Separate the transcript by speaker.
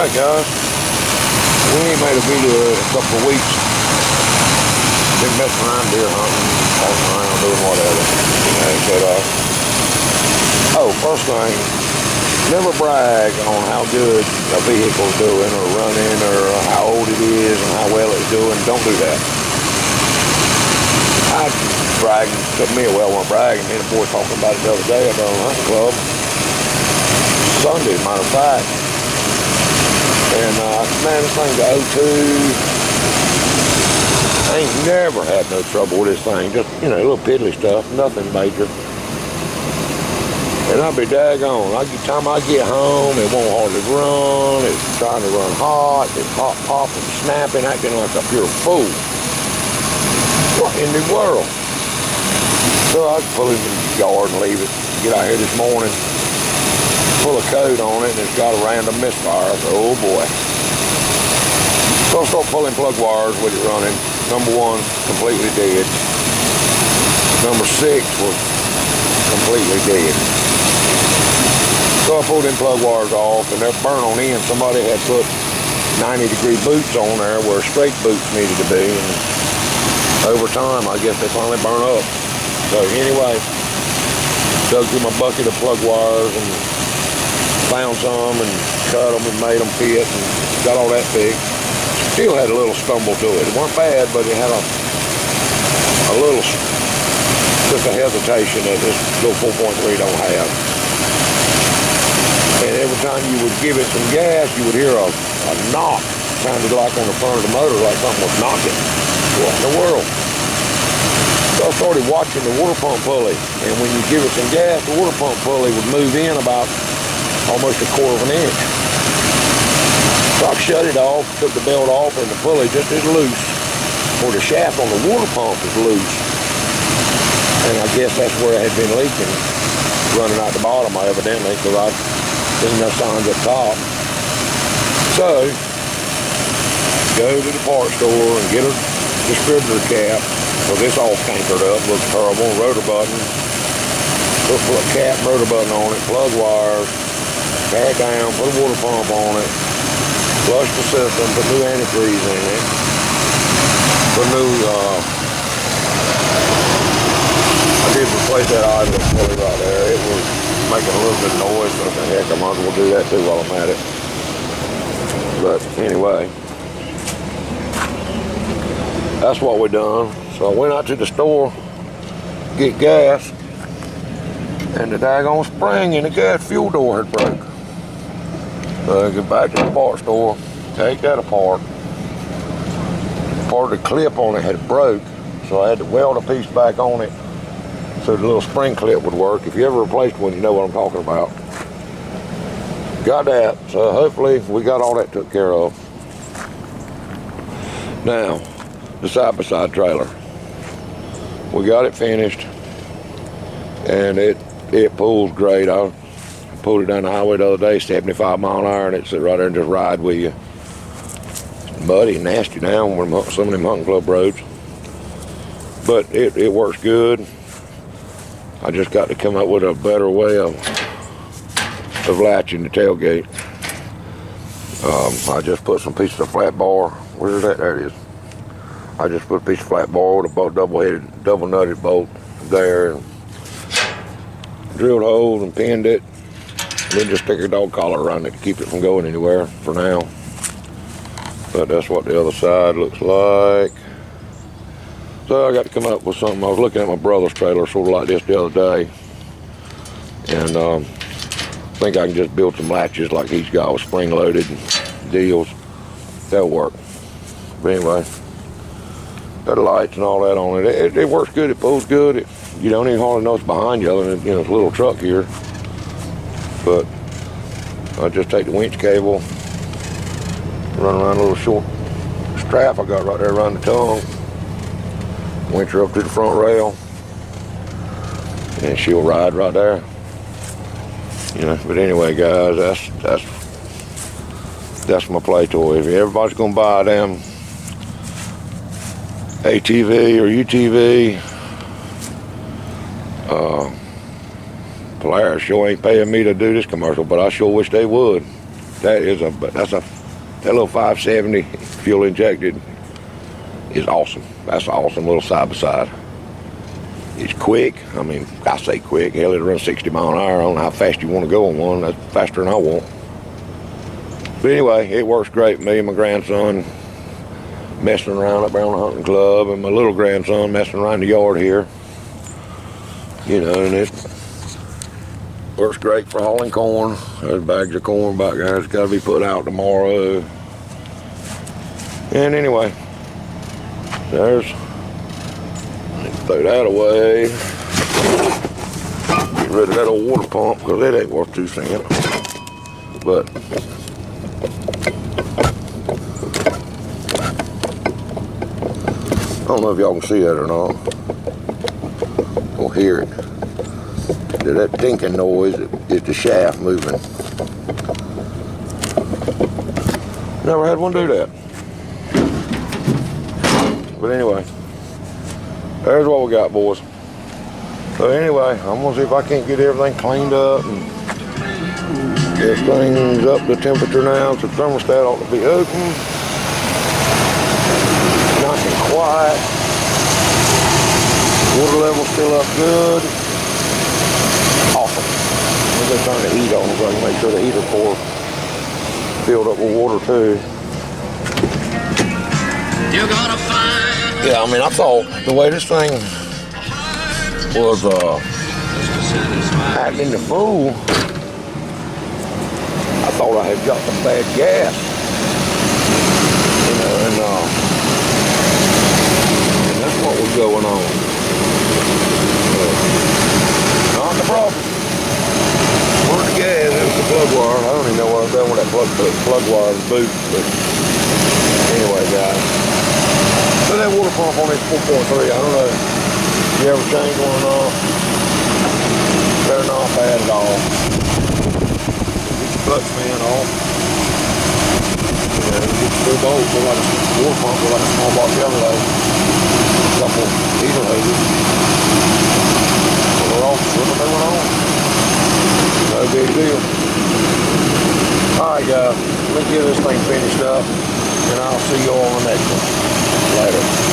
Speaker 1: Alright guys, we ain't made a video in a couple of weeks. Been messing around deer hunting, passing around, doing whatever. First thing, never brag on how good a vehicle's doing or running or how old it is and how well it's doing. Don't do that. I bragging, took me a while when bragging. Me and the boy talking about it the other day at the hunting club. Sunday, as a matter of fact. And man, this thing's a 02. I ain't never had no trouble with this thing. Just, you know, a little piddly stuff, nothing major. And I'll be daggone. By the time I get home, it won't hardly run. It's trying to run hot. It's popping, snapping, acting like a pure fool. What in the world? So I pull it in the yard and leave it. Get out here this morning, pull a coat on it, and it's got a random misfire. Oh boy. So I start pulling plug wires with it running. Number 1, completely dead. Number 6 was completely dead. So I pulled them plug wires off, and they're burnt on in. Somebody had put 90-degree boots on there where straight boots needed to be, and over time, I guess they finally burn up. So anyway, dug through my bucket of plug wires and found some and cut them and made them fit and got all that fixed. Still had a little stumble to it. It wasn't bad, but it had a little, just a hesitation that this little 4.3 don't have. And every time you would give it some gas, you would hear a knock, kind of like on the front of the motor, like something was knocking. What in the world? So I started watching the water pump pulley, and when you give it some gas, the water pump pulley would move in about almost 1/4 of an inch. So I shut it off, took the belt off, and the pulley just is loose, or the shaft on the water pump is loose. And I guess that's where it had been leaking, running out the bottom, evidently, because I seen no signs up top. So, go to the parts store and get a distributor cap. So this all cankered up, looks terrible. Rotor button, put a cap, rotor button on it, plug wires, tear it down, put a water pump on it, flush the system, put new antifreeze in it, put new, I did replace that idler pulley right there. It was making a little bit of noise, but heck, I might as well do that too while I'm at it. But anyway, that's what we done. So I went out to the store, get gas, and the daggone spring in the gas fuel door had broke. So I get back to the parts store, take that apart. Part of the clip on it had broke, so I had to weld a piece back on it so the little spring clip would work. If you ever replaced one, you know what I'm talking about. Got that, so hopefully we got all that took care of. Now, the side-by-side trailer. We got it finished, and it pulls great. I pulled it down the highway the other day, 75 mile an hour, and it sit right there and just ride with you. It's muddy and nasty now on some of them hunting club roads, but it works good. I just got to come up with a better way of latching the tailgate. I just put some pieces of flat bar. Where's that? There it is. I just put a piece of flat bar with a double nutted bolt there, and drilled holes and pinned it, and then just stick a dog collar around it to keep it from going anywhere for now. But that's what the other side looks like. So I got to come up with something. I was looking at my brother's trailer sort of like this the other day, and I think I can just build some latches like he's got with spring-loaded deals. That'll work. But anyway, got the lights and all that on it. It works good. It pulls good. You don't even hardly know it's behind you, other than, you know, it's a little truck here. But I just take the winch cable, run around a little short strap I got right there around the tongue, winch her up to the front rail, and she'll ride right there. You know, but anyway, guys, that's my play toy. If everybody's gonna buy a damn ATV or UTV, Polaris sure ain't paying me to do this commercial, but I sure wish they would. That's a that little 570 fuel injected is awesome. That's an awesome little side by side. It's quick. I mean, I say quick. Hell, it'll run 60 mile an hour. I don't know how fast you want to go on one. That's faster than I want. But anyway, it works great. Me and my grandson messing around up there on the hunting club, and my little grandson messing around the yard here. You know, and it works great for hauling corn. There's bags of corn back there. It's got to be put out tomorrow. And anyway, there's, throw that away. Get rid of that old water pump because it ain't worth 2 cents. But I don't know if y'all can see that or not. You'll hear it. That dinking noise is the shaft moving. Never had one do that. But anyway, there's what we got, boys. So anyway, I'm gonna see if I can't get everything cleaned up and get things up to temperature now. So the thermostat ought to be open. Nice and quiet. Water level still up good. Awesome. I'm gonna turn the heat on so I can make sure the heater core filled up with water too. You're gonna find. Yeah, I mean, I thought the way this thing was acting the fool, I thought I had got some bad gas. You know, and that's what was going on. Not the problem. Where's the gas? It was the plug wire. I don't even know what I've done with that plug wire boot, but anyway, guys. So that water pump on this 4.3, I don't know if you ever changed one or not. They're not bad at all. Get your clutch fan off. Yeah, get your 2 bolts. They're like a water pump, they're like a small box elevate. A couple heater hoses. So they're all swimming they went on. No big deal. Alright guys, let me get this thing finished up and I'll see you all on the next one. Later.